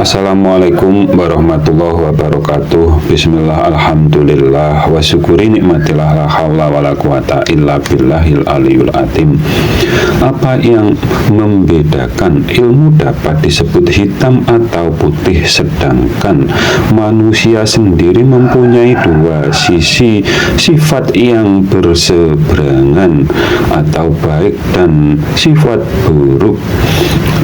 Assalamualaikum warahmatullahi wabarakatuh. Bismillah, alhamdulillah, wa syukuri nikmatillah, la hawla wa la quwata illa billahil aliyul azim. Apa yang membedakan ilmu dapat disebut hitam atau putih, sedangkan manusia sendiri mempunyai dua sisi sifat yang berseberangan, atau baik dan sifat buruk,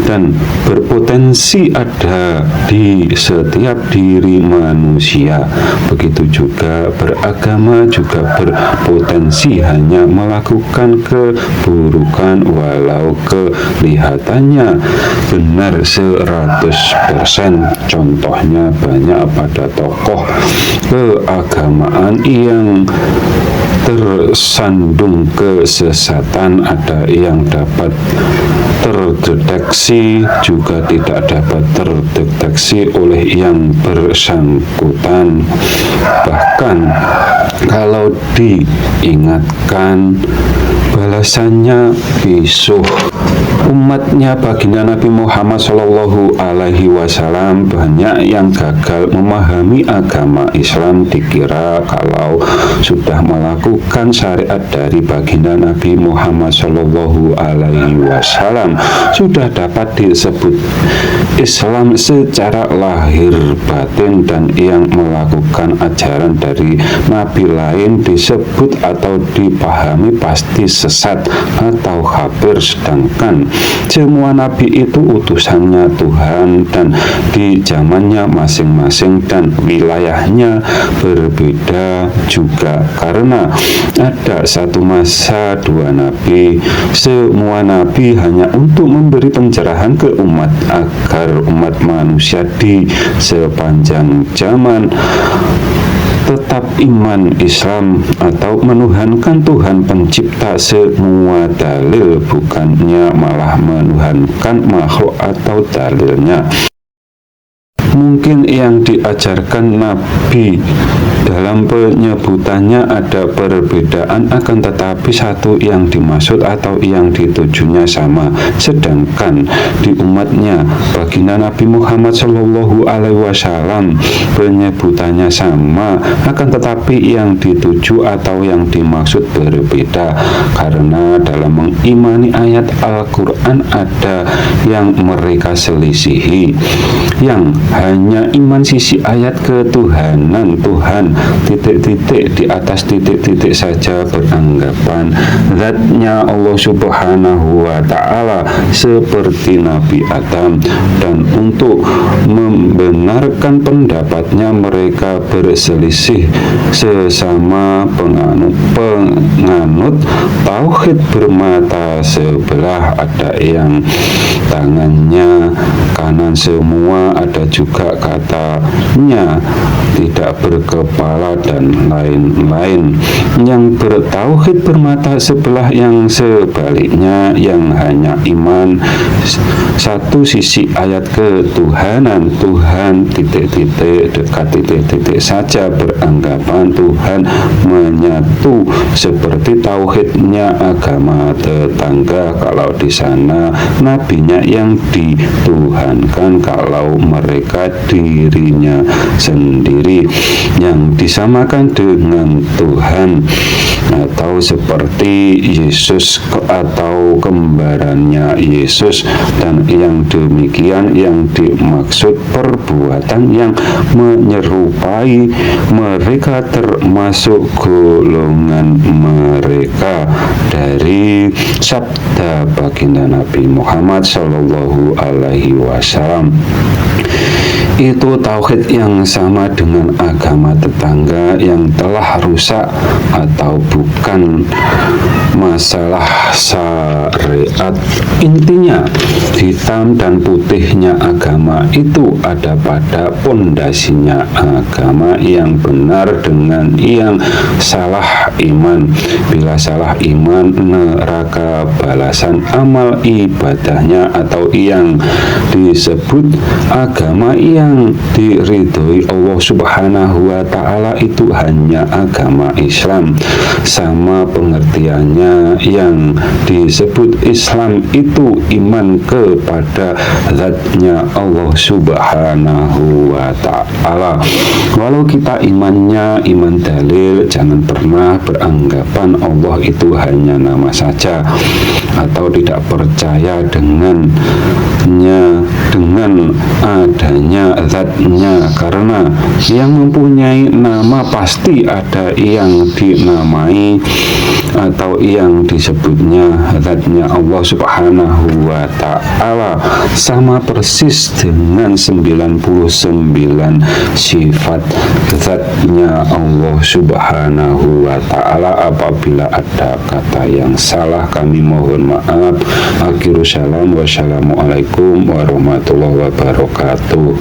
dan berpotensi ada di setiap diri manusia. Begitu juga beragama juga berpotensi hanya melakukan keburukan, walau kelihatannya benar 100%. Contohnya banyak pada tokoh keagamaan yang tersandung kesesatan, ada yang dapat terdeteksi juga tidak dapat terdeteksi oleh yang bersangkutan. Bahkan kalau diingatkan, balasannya bisuh. Umatnya baginda Nabi Muhammad Shallallahu Alaihi Wasallam banyak yang gagal memahami agama Islam, dikira kalau sudah melakukan syariat dari baginda Nabi Muhammad Shallallahu Alaihi Wasallam sudah dapat disebut Islam secara lahir batin, dan yang melakukan ajaran dari nabi lain disebut atau dipahami pasti sesat atau kafir. Sedangkan semua nabi itu utusannya Tuhan, dan di zamannya masing-masing dan wilayahnya berbeda juga, karena ada satu masa dua nabi. Semua nabi hanya untuk memberi pencerahan ke umat agar umat manusia di sepanjang zaman tetap iman Islam atau menuhankan Tuhan pencipta semua dalil, bukannya malah menuhankan makhluk atau dalilnya. Mungkin yang diajarkan Nabi dalam penyebutannya ada perbedaan, akan tetapi satu yang dimaksud atau yang ditujunya sama. Sedangkan di umatnya baginda Nabi Muhammad Shallallahu Alaihi Wasallam penyebutannya sama, akan tetapi yang dituju atau yang dimaksud berbeda, karena dalam mengimani ayat Al-Quran ada yang mereka selisihi, yang hanya iman sisi ayat ketuhanan Tuhan titik-titik di atas titik-titik saja, beranggapan zatnya Allah Subhanahu wa Ta'ala seperti Nabi Adam, dan untuk membenarkan pendapatnya mereka berselisih sesama penganut tauhid bermata sebelah. Ada yang tangannya kanan semua, ada juga katanya tidak berkepala, dan lain-lain. Yang bertauhid bermata sebelah yang sebaliknya, yang hanya iman satu sisi ayat ketuhanan Tuhan titik-titik dekat titik-titik saja, beranggapan Tuhan menyatu seperti tauhidnya agama tetangga. Kalau di sana nabinya yang dituhankan, kalau mereka dirinya sendiri yang disamakan dengan Tuhan, atau seperti Yesus atau kembarannya Yesus. Dan yang demikian yang dimaksud perbuatan yang menyerupai mereka, termasuk golongan mereka dari sabda baginda Nabi Muhammad Shallallahu Alaihi Wasallam. Itu tauhid yang sama dengan agama tetangga yang telah rusak, atau bukan masalah syariat. Intinya, hitam dan putihnya agama itu ada pada pondasinya agama yang benar dengan yang salah iman. Bila salah iman, neraka balasan amal ibadahnya, atau yang disebut agama yang diridhoi Allah Subhanahu wa Ta'ala itu hanya agama Islam. Sama pengertiannya Bahwasanya yang disebut Islam itu iman kepada zatnya Allah Subhanahu wa Ta'ala. Walau kita imannya iman dalil, jangan pernah beranggapan Allah itu hanya nama saja, atau tidak percaya dengannya, dengan adanya zatnya, karena yang mempunyai nama pasti ada yang dinamai atau yang disebutnya zatnya Allah Subhanahu wa Ta'ala, sama persis dengan 99 sifat zatnya Allah Subhanahu wa Ta'ala. Apabila ada kata yang salah, kami mohon maaf. Akhirus salam, wassalamualaikum warahmatullahi wabarakatuh.